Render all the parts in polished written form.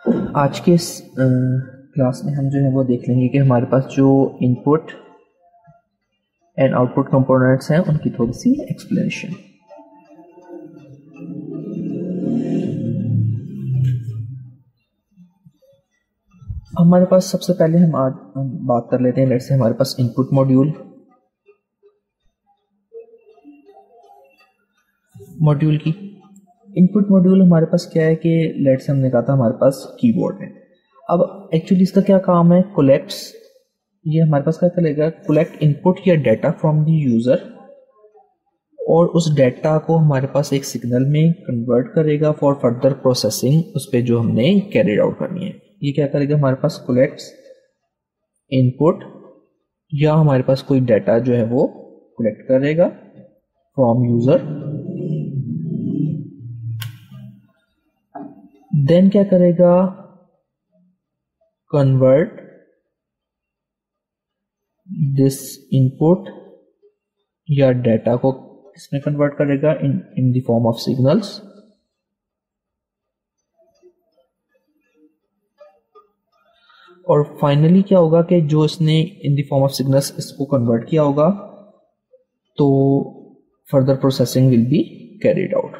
आज के इस क्लास में हम जो है वो देख लेंगे कि हमारे पास जो इनपुट एंड आउटपुट कंपोनेंट्स हैं उनकी थोड़ी सी एक्सप्लेनेशन। हमारे पास सबसे पहले हम आज बात कर लेते हैं लेट्स से हमारे पास इनपुट मॉड्यूल की। इनपुट मॉड्यूल हमारे पास क्या है कि लेट्स हमने कहा था हमारे पास कीबोर्ड है। अब एक्चुअली इसका क्या काम है, कोलेक्ट्स, ये हमारे पास क्या करेगा, कोलेक्ट इनपुट या डाटा फ्रॉम द यूजर और उस डाटा को हमारे पास एक सिग्नल में कन्वर्ट करेगा फॉर फर्दर प्रोसेसिंग, उस पर जो हमने कैरिड आउट करनी है। ये क्या करेगा, हमारे पास कोलेक्ट्स इनपुट या हमारे पास कोई डाटा जो है वो कलेक्ट करेगा फ्रॉम यूजर, देन क्या करेगा, कन्वर्ट दिस इनपुट या डाटा को इसमें कन्वर्ट करेगा in the form of signals, और फाइनली क्या होगा कि जो इसने in the form of signals इसको कन्वर्ट किया होगा तो further processing will be carried out.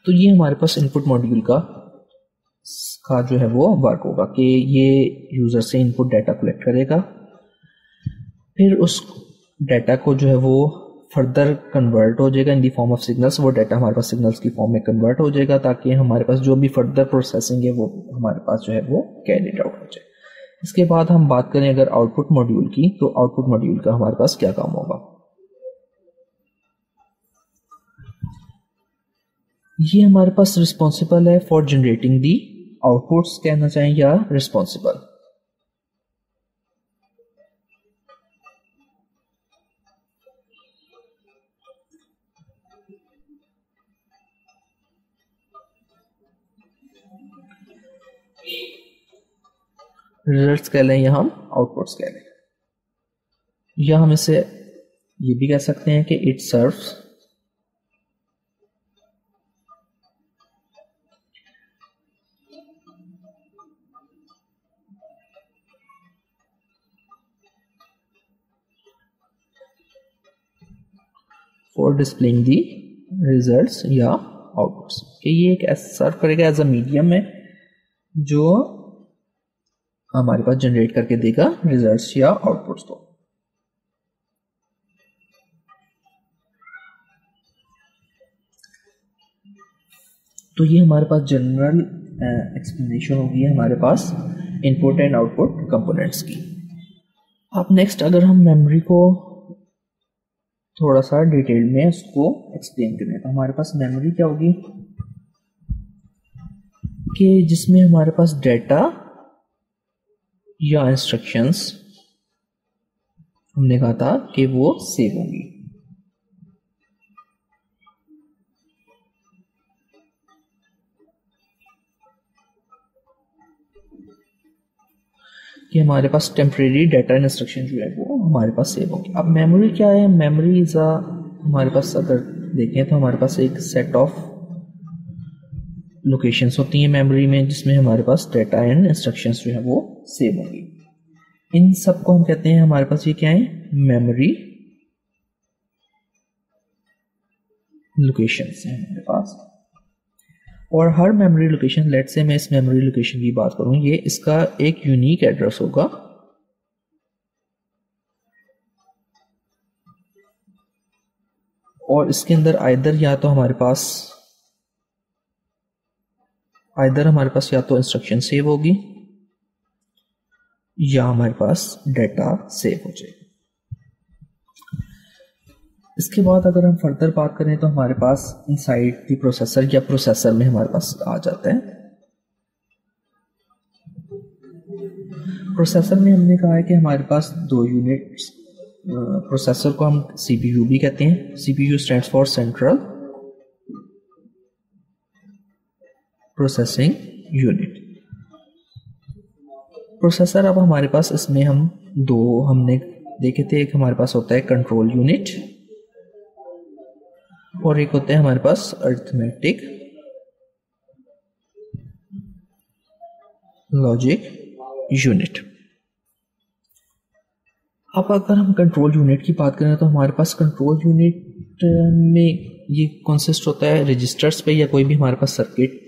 तो ये हमारे पास इनपुट मॉड्यूल का जो है वो वर्क होगा कि ये यूजर से इनपुट डाटा कलेक्ट करेगा, फिर उस डाटा को जो है वो फर्दर कन्वर्ट हो जाएगा इन दी फॉर्म ऑफ सिग्नल्स, वो डाटा हमारे पास सिग्नल्स की फॉर्म में कन्वर्ट हो जाएगा ताकि हमारे पास जो भी फर्दर प्रोसेसिंग है वो हमारे पास जो है वो कैरिड आउट हो जाए। इसके बाद हम बात करें अगर आउटपुट मॉड्यूल की, तो आउटपुट मॉड्यूल का हमारे पास क्या काम होगा। ये हमारे पास रिस्पॉन्सिबल है फॉर जनरेटिंग दी आउटपुट्स, कहना चाहें या रिस्पॉन्सिबल। रिजल्ट्स कह लें या हम आउटपुट्स कह लें, या हम इसे ये भी कह सकते हैं कि it serves for displaying the results या आउटपुट्स, कि ये एक सर्व करेगा एज अ मीडियम है जो हमारे पास जनरेट करके देगा रिजल्ट्स या आउटपुट्स को। तो ये हमारे पास जनरल एक्सप्लेनेशन होगी हमारे पास इनपुट एंड आउटपुट कंपोनेंट्स की। अब नेक्स्ट अगर हम मेमोरी को थोड़ा सा डिटेल में उसको एक्सप्लेन करें तो हमारे पास मेमोरी क्या होगी कि जिसमें हमारे पास डाटा या इंस्ट्रक्शंस हमने कहा था कि वो सेव होंगी। कि हमारे पास टेम्परेरी डाटा एंड इंस्ट्रक्शन जो है वो हमारे पास सेव होंगे। अब मेमोरी क्या है, मेमोरी इज हमारे पास अगर देखें तो हमारे पास एक सेट ऑफ लोकेशंस होती हैं मेमोरी में जिसमें हमारे पास डाटा एंड इंस्ट्रक्शंस जो है वो सेव होंगी। इन सब को हम कहते हैं, हमारे पास ये क्या है, मेमोरी लोकेशंस हैं हमारे पास। और हर मेमोरी लोकेशन, लेट से मैं इस मेमोरी लोकेशन की बात करूं, ये इसका एक यूनिक एड्रेस होगा और इसके अंदर आइदर हमारे पास या तो इंस्ट्रक्शन सेव होगी या हमारे पास डाटा सेव हो जाएगा। इसके बाद अगर हम फर्दर बात करें तो हमारे पास इनसाइड द प्रोसेसर या प्रोसेसर में हमारे पास आ जाता है। प्रोसेसर में हमने कहा है कि हमारे पास दो यूनिट्स, प्रोसेसर को हम सीपीयू भी कहते हैं। CPU stands for central processing unit. Processor अब हमारे पास इसमें हम दो हमने देखे थे, एक हमारे पास होता है कंट्रोल यूनिट और एक होता है हमारे पास अरिथमेटिक लॉजिक यूनिट। अब अगर हम कंट्रोल यूनिट की बात करें तो हमारे पास कंट्रोल यूनिट में ये कंसिस्ट होता है रजिस्टर्स पे या कोई भी हमारे पास सर्किट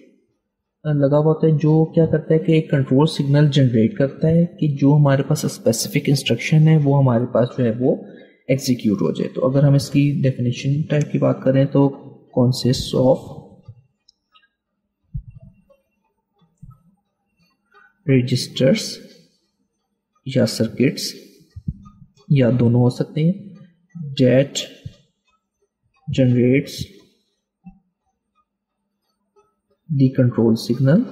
लगा हुआ होता है जो क्या करता है कि एक कंट्रोल सिग्नल जनरेट करता है कि जो हमारे पास स्पेसिफिक इंस्ट्रक्शन है वो हमारे पास जो है वो एग्जीक्यूट हो जाए। तो अगर हम इसकी डेफिनेशन टाइप की बात करें तो कंसिस्ट ऑफ रजिस्टर्स या सर्किट्स या दोनों हो सकते हैं that generates the control signal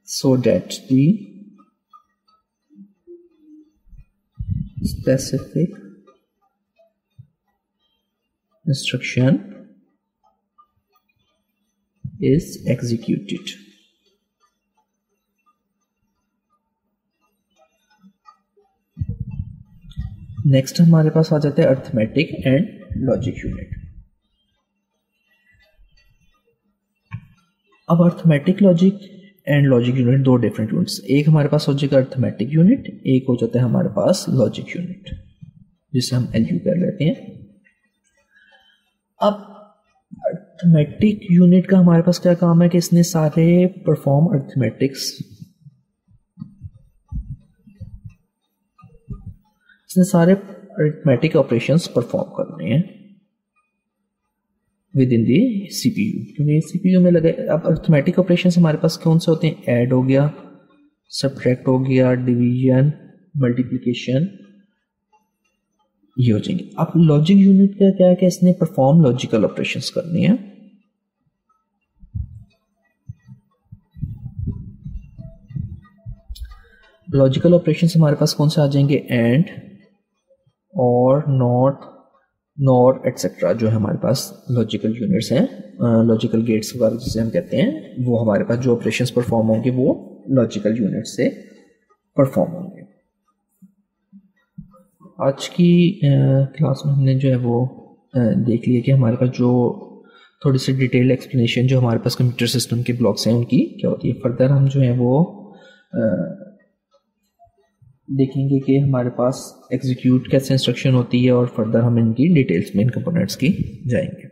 so that the specific instruction is executed। Next हमारे पास आ जाता है अरिथमेटिक एंड लॉजिक यूनिट। अब arithmetic logic and logic unit दो डिफरेंट यूनिट्स, एक हमारे पास हो जाएगा अरिथमेटिक यूनिट, एक हो जाता है हमारे पास लॉजिक यूनिट जिसे हम एलयू कर लेते हैं। अब अरिथमेटिक यूनिट का हमारे पास क्या काम है कि इसने सारे परफॉर्म अरिथमेटिक्स, इसने सारे अरिथमेटिक ऑपरेशंस परफॉर्म करने हैं विद इन दी सीपीयू, क्योंकि सीपीयू में लगे। अब अरिथमेटिक ऑपरेशंस हमारे पास कौन से होते हैं, ऐड हो गया, सब्ट्रैक्ट हो गया, डिवीजन, मल्टीप्लिकेशन, ये हो जाएंगे। अब लॉजिक यूनिट का क्या है कि इसने परफॉर्म लॉजिकल ऑपरेशंस करनी है। लॉजिकल ऑपरेशंस हमारे पास कौन से आ जाएंगे, एंड और नॉट, नॉर एटसेट्रा, जो है हमारे पास लॉजिकल यूनिट्स हैं, लॉजिकल गेट्स वगैरह जिसे हम कहते हैं, वो हमारे पास जो ऑपरेशंस परफॉर्म होंगे वो लॉजिकल यूनिट से परफॉर्म होंगे। आज की क्लास में हमने जो है वो देख लिया कि हमारे पास जो थोड़ी सी डिटेल एक्सप्लेनेशन जो हमारे पास कंप्यूटर सिस्टम के ब्लॉक्स हैं उनकी क्या होती है। फर्दर हम जो है वो देखेंगे कि हमारे पास एग्जीक्यूट कैसे इंस्ट्रक्शन होती है और फर्दर हम इनकी डिटेल्स में इन कंपोनेंट्स की जाएंगे।